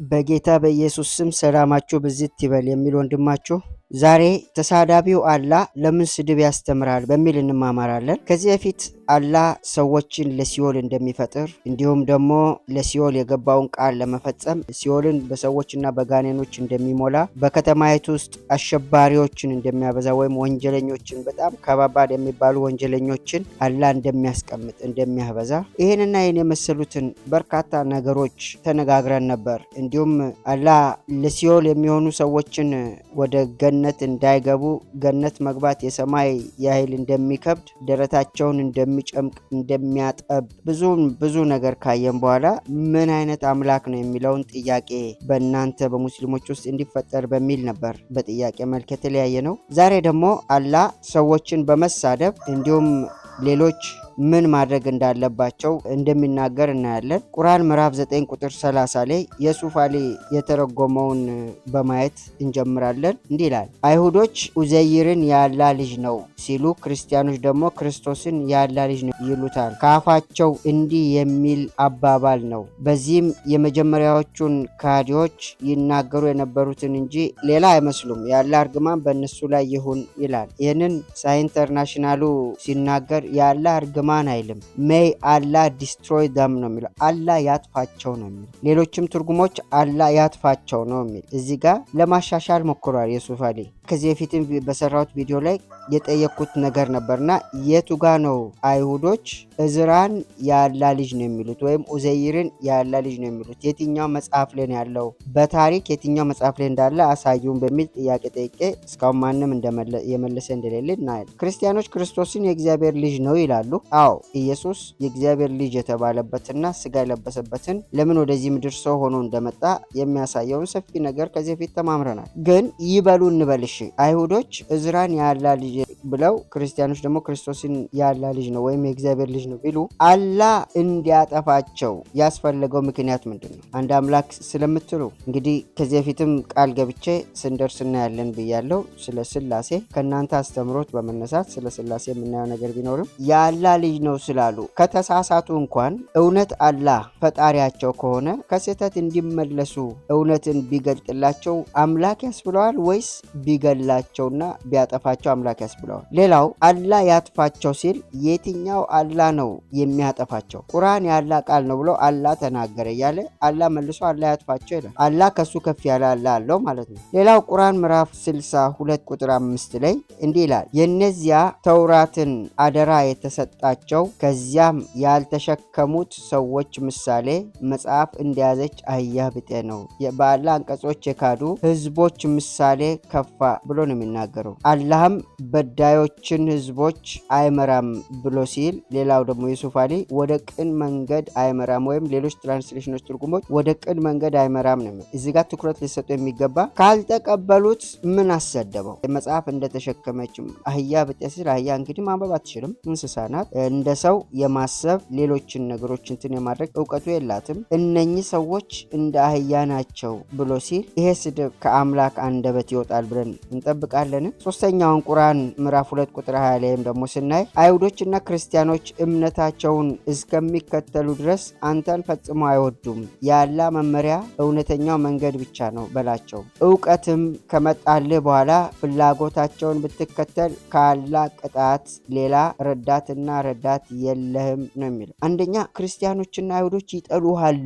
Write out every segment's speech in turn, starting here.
በጌታ በኢየሱስ ስም ሰላማችሁ ብዝት ይበል የሚል ወንድማችሁ ዛሬ ተሳዳቢው አላህ ለምን ስድብ ያስተምራል በሚል እንማማራለን። ከዚህ በፊት አላህ ሰዎችን ለሲኦል እንደሚፈጥር እንዲሁም ደግሞ ለሲኦል የገባውን ቃል ለመፈጸም ሲኦልን በሰዎችና በጋኔኖች እንደሚሞላ በከተማይቱ ውስጥ አሸባሪዎችን እንደሚያበዛ ወይም ወንጀለኞችን በጣም ከባባድ የሚባሉ ወንጀለኞችን አላህ እንደሚያስቀምጥ እንደሚያበዛ ይሄንና ይሄን የመሰሉትን በርካታ ነገሮች ተነጋግረን ነበር። እንዲሁም አላህ ለሲኦል የሚሆኑ ሰዎችን ወደ ገነት እንዳይገቡ ገነት መግባት የሰማይ ያህል እንደሚከብድ ደረታቸውን እንደሚጨምቅ እንደሚያጠብ ብዙ ነገር ካየን በኋላ ምን አይነት አምላክ ነው የሚለውን ጥያቄ በእናንተ በሙስሊሞች ውስጥ እንዲፈጠር በሚል ነበር በጥያቄ መልክ የተለያየ ነው። ዛሬ ደግሞ አላህ ሰዎችን በመሳደብ እንዲሁም ሌሎች ምን ማድረግ እንዳለባቸው እንደሚናገር እናያለን። ቁርአን ምዕራፍ 9 ቁጥር 30 ላይ የሱፍ አሊ የተረጎመውን በማየት እንጀምራለን። እንዲህ ይላል፣ አይሁዶች ኡዘይርን የአላህ ልጅ ነው ሲሉ ክርስቲያኖች ደግሞ ክርስቶስን የአላህ ልጅ ነው ይሉታል። ከአፋቸው እንዲህ የሚል አባባል ነው። በዚህም የመጀመሪያዎቹን ካዲዎች ይናገሩ የነበሩትን እንጂ ሌላ አይመስሉም። የአላህ እርግማን በእነሱ ላይ ይሁን ይላል። ይህንን ሳይንተርናሽናሉ ሲናገር የአላህ እርግማን አይልም። ሜይ አላህ ዲስትሮይ ደም ነው የሚለው። አላህ ያጥፋቸው ነው የሚለው። ሌሎችም ትርጉሞች አላህ ያጥፋቸው ነው የሚል እዚህ ጋር ለማሻሻል ሞክሯል የሱፍ አሊ። ከዚህ በፊትም በሰራሁት ቪዲዮ ላይ የጠየቁት ነገር ነበርና የቱ ጋ ነው አይሁዶች እዝራን የአላህ ልጅ ነው የሚሉት ወይም ኡዘይርን የአላህ ልጅ ነው የሚሉት? የትኛው መጽሐፍ ላይ ያለው? በታሪክ የትኛው መጽሐፍ ላይ እንዳለ አሳዩን በሚል ጥያቄ ጠይቄ እስካሁን ማንም የመለሰ እንደሌለ እናያለን። ክርስቲያኖች ክርስቶስን የእግዚአብሔር ልጅ ነው ይላሉ። አዎ ኢየሱስ የእግዚአብሔር ልጅ የተባለበትና ስጋ የለበሰበትን ለምን ወደዚህ ምድር ሰው ሆኖ እንደመጣ የሚያሳየውን ሰፊ ነገር ከዚህ በፊት ተማምረናል። ግን ይበሉ እንበልሽ አይሁዶች እዝራን የአላህ ልጅ ብለው ክርስቲያኖች ደግሞ ክርስቶስን የአላህ ልጅ ነው ወይም የእግዚአብሔር ልጅ ነው ቢሉ አላህ እንዲያጠፋቸው ያስፈለገው ምክንያት ምንድን ነው? አንድ አምላክ ስለምትሉ እንግዲህ ከዚህ በፊትም ቃል ገብቼ ስንደርስ እናያለን ብያለሁ። ስለ ስላሴ ከእናንተ አስተምሮት በመነሳት ስለ ስላሴ የምናየው ነገር ቢኖርም የአላህ ልጅ ነው ስላሉ ከተሳሳቱ እንኳን እውነት አላህ ፈጣሪያቸው ከሆነ ከስህተት እንዲመለሱ እውነትን ቢገልጥላቸው አምላክ ያስብለዋል ወይስ ቢገላቸውና ቢያጠፋቸው አምላክ ያስብለዋል? ሌላው አላህ ያጥፋቸው ሲል የትኛው አላህ ነው የሚያጠፋቸው? ቁርአን የአላህ ቃል ነው ብሎ አላህ ተናገረ እያለ አላህ መልሶ አላህ ያጥፋቸው ይላል። አላህ ከሱ ከፍ ያለ አላህ አለው ማለት ነው። ሌላው ቁርአን ምዕራፍ 62 ቁጥር 5 ላይ እንዲህ ይላል፣ የነዚያ ተውራትን አደራ የተሰጣቸው ከዚያም ያልተሸከሙት ሰዎች ምሳሌ መጽሐፍ እንደያዘች አህያ ብጤ ነው። በአላህ አንቀጾች የካዱ ህዝቦች ምሳሌ ከፋ ብሎ ነው የሚናገረው። አላህም በዳዮችን ህዝቦች አይመራም ብሎ ሲል፣ ሌላው ደግሞ ዩሱፍ አሊ ወደ ቅን መንገድ አይመራም ወይም ሌሎች ትራንስሌሽኖች ትርጉሞች ወደ ቅን መንገድ አይመራም ነው። እዚህ ጋር ትኩረት ሊሰጡ የሚገባ ካልተቀበሉት ምን አሰደበው? መጽሐፍ እንደተሸከመችም አህያ ብጤ ሲል አህያ እንግዲህ ማንበብ አትችልም፣ እንስሳ ናት። እንደ ሰው የማሰብ ሌሎችን ነገሮች እንትን የማድረግ እውቀቱ የላትም። እነኚህ ሰዎች እንደ አህያ ናቸው ብሎ ሲል ይሄ ስድብ ከአምላክ አንደበት ይወጣል ብለን እንጠብቃለን? ሶስተኛውን ቁርአን ምዕራፍ 2 ቁጥር 20 ላይም ደግሞ ስናይ አይሁዶችና ክርስቲያኖች እምነታቸውን እስከሚከተሉ ድረስ አንተን ፈጽሞ አይወዱም። የአላህ መመሪያ እውነተኛው መንገድ ብቻ ነው በላቸው። እውቀትም ከመጣልህ በኋላ ፍላጎታቸውን ብትከተል ከአላህ ቅጣት ሌላ ረዳትና ረዳት የለህም ነው የሚለው። አንደኛ ክርስቲያኖችና አይሁዶች ይጠሉሃል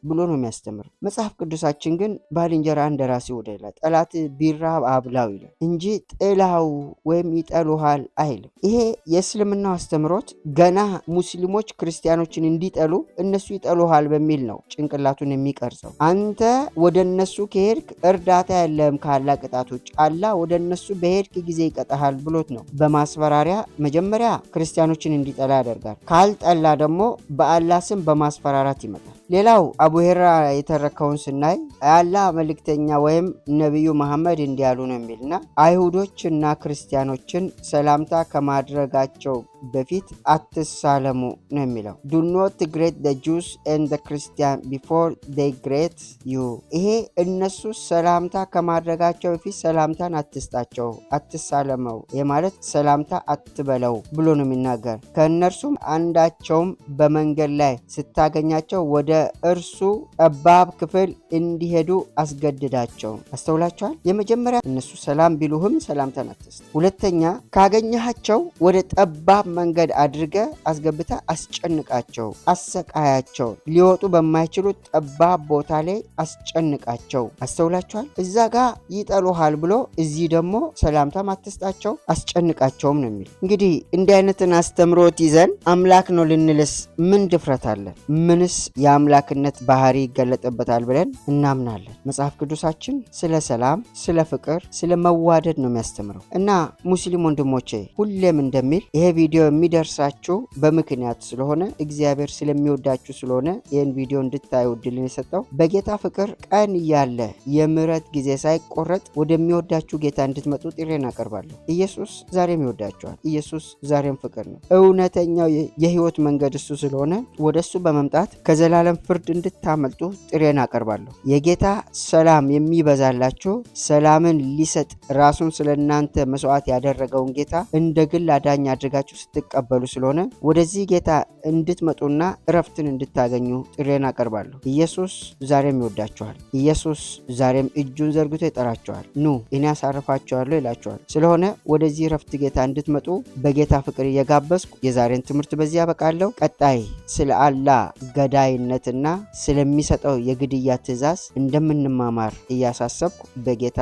ብሎ ነው የሚያስተምር። መጽሐፍ ቅዱሳችን ግን ባልንጀራ እንደራስህ ውደድ ይላል። ጠላት ቢራብ አብላው ይላል እንጂ ጥላው ወይም ይጠሉሃል አይልም። ይሄ የእስልምናው አስተምሮት ገና ሙስሊሞች ክርስቲያኖችን እንዲጠሉ እነሱ ይጠሉሃል በሚል ነው ጭንቅላቱን የሚቀርጸው። አንተ ወደ እነሱ ከሄድክ እርዳታ የለህም ከአላህ ቅጣት ውጭ፣ አላህ ወደ እነሱ በሄድክ ጊዜ ይቀጣሃል ብሎት ነው በማስፈራሪያ መጀመሪያ ክርስቲያኖችን እንዲጠላ ያደርጋል። ካልጠላ ደግሞ በአላህ ስም በማስፈራራት ይመጣል። ሌላው አቡ ሁረይራ የተረከውን ስናይ የአላህ መልእክተኛ ወይም ነቢዩ መሐመድ እንዲያሉ ነው የሚልና አይሁዶችና ክርስቲያኖችን ሰላምታ ከማድረጋቸው በፊት አትሳለሙ ነው የሚለው። do not greet the Jews and the Christian before they greet you። ይሄ እነሱ ሰላምታ ከማድረጋቸው በፊት ሰላምታን አትስጣቸው፣ አትሳለመው ማለት ሰላምታ አትበለው ብሎ ነው የሚናገር። ከእነርሱም አንዳቸውም በመንገድ ላይ ስታገኛቸው ወደ እርሱ ጠባብ ክፍል እንዲሄዱ አስገድዳቸው። አስተውላቸዋል። የመጀመሪያ እነሱ ሰላም ቢሉህም ሰላምታን አትስጥ። ሁለተኛ ካገኘሃቸው ወደ ጠባብ መንገድ አድርገ አስገብታ አስጨንቃቸው፣ አሰቃያቸው። ሊወጡ በማይችሉት ጠባብ ቦታ ላይ አስጨንቃቸው። አስተውላቸዋል። እዛ ጋር ይጠሉሃል ብሎ እዚህ ደግሞ ሰላምታም አትስጣቸው፣ አስጨንቃቸውም ነው የሚል። እንግዲህ እንዲህ አይነትን አስተምሮት ይዘን አምላክ ነው ልንልስ ምን ድፍረት አለን? ምንስ የአምላክነት ባህሪ ይገለጥበታል ብለን እናምናለን? መጽሐፍ ቅዱሳችን ስለ ሰላም፣ ስለ ፍቅር፣ ስለ መዋደድ ነው የሚያስተምረው። እና ሙስሊም ወንድሞቼ ሁሌም እንደሚል ይሄ ቪዲዮ የሚደርሳችሁ በምክንያት ስለሆነ እግዚአብሔር ስለሚወዳችሁ ስለሆነ ይህን ቪዲዮ እንድታዩ ዕድልን የሰጠው በጌታ ፍቅር ቀን እያለ የምህረት ጊዜ ሳይቆረጥ ወደሚወዳችሁ ጌታ እንድትመጡ ጥሬን አቀርባለሁ። ኢየሱስ ዛሬም ይወዳችኋል። ኢየሱስ ዛሬም ፍቅር ነው። እውነተኛው የህይወት መንገድ እሱ ስለሆነ ወደሱ በመምጣት ከዘላለም ፍርድ እንድታመልጡ ጥሬን አቀርባለሁ። የጌታ ሰላም የሚበዛላችሁ ሰላምን ሊሰጥ ራሱን ስለእናንተ መስዋዕት ያደረገውን ጌታ እንደ ግል አዳኝ አድርጋችሁ ስትቀበሉ ስለሆነ ወደዚህ ጌታ እንድትመጡና እረፍትን እንድታገኙ ጥሬን አቀርባለሁ። ኢየሱስ ዛሬም ይወዳችኋል። ኢየሱስ ዛሬም እጁን ዘርግቶ ይጠራችኋል። ኑ እኔ አሳርፋችኋለሁ ይላችኋል። ስለሆነ ወደዚህ እረፍት ጌታ እንድትመጡ በጌታ ፍቅር እየጋበዝኩ የዛሬን ትምህርት በዚህ ያበቃለሁ። ቀጣይ ስለ አላህ ገዳይነትና ስለሚሰጠው የግድያ ትእዛዝ እንደምንማማር እያሳሰብኩ በጌታ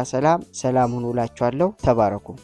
ሰላም ሁኑ እላችኋለሁ። ተባረኩ።